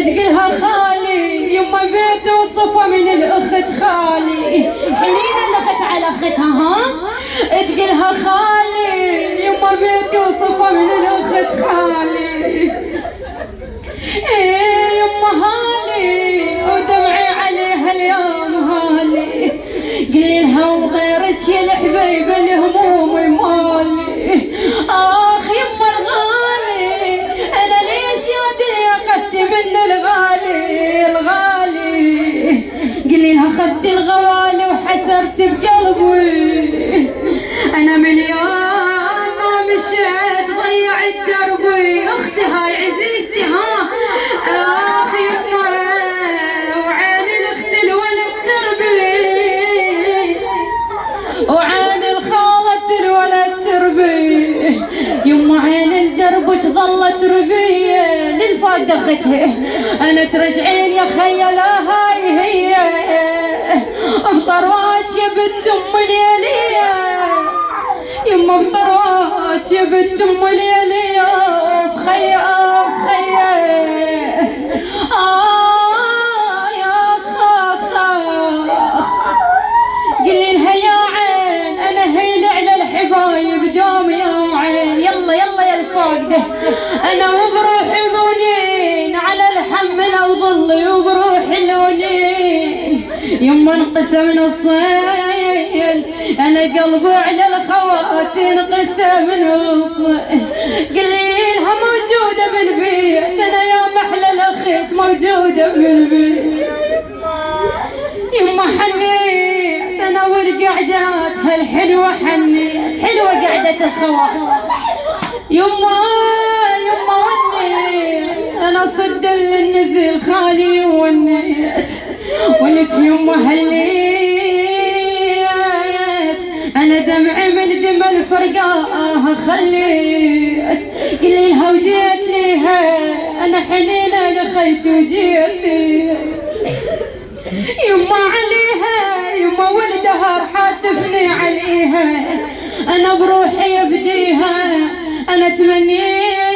تقلها خالي يما بيت وصفة من الأخت خالي، حنينة لغت على أختها ها. تقلها خالي يما بيت وصفة من الأخت خالي، يما هالي ودمعي عليها اليوم هالي. قلي لها وغيرك يا الحبيب الهموم مالي. آخ يما الغالي أنا ليش يا دنيا أخذت من الغالي الغالي. قلي لها أخذت الغوالي وحسرت بقلبي، أنا من يوم ما مشيت ضيعت دربي. أختي هاي عزيزتي ها. آخ يما وعين الأخت الولد تربي، وعين الخالة الولد تربي. يما عين الدربك ظلت ربية للفاقدة اختها. انا ترجعين يا خيا لا هاي هي بطروات يا بنت ام ليلية. يما بطروات يا بنت ام ليلية بخيا بخيا. يا خاخ قلي لها يا عين انا هيل على الحبايب دوم يا عين. يلا يلا يا الفاقدة انا وبروحي مولين على الحمل وظلي وبروحي لونين. يما انقسم نصين انا قلبي على الخوات انقسم نصين. قلي لها موجودة بالبيت انا يا محلى الاخت موجودة بالبيت. يما حنيت انا والقعدات هالحلوة حنيت حلوة قعدة الخوات. يما يما ونيت انا صد النزل خالي ونيت ولك يما هليت انا دمعي من دم الفرقاها خليت. قلي لها وجيت ليها انا حنينة لخيت وجيت ليها. يما عليها يما ولدها حاتفني عليها انا بروحي ابديها. انا تمنيت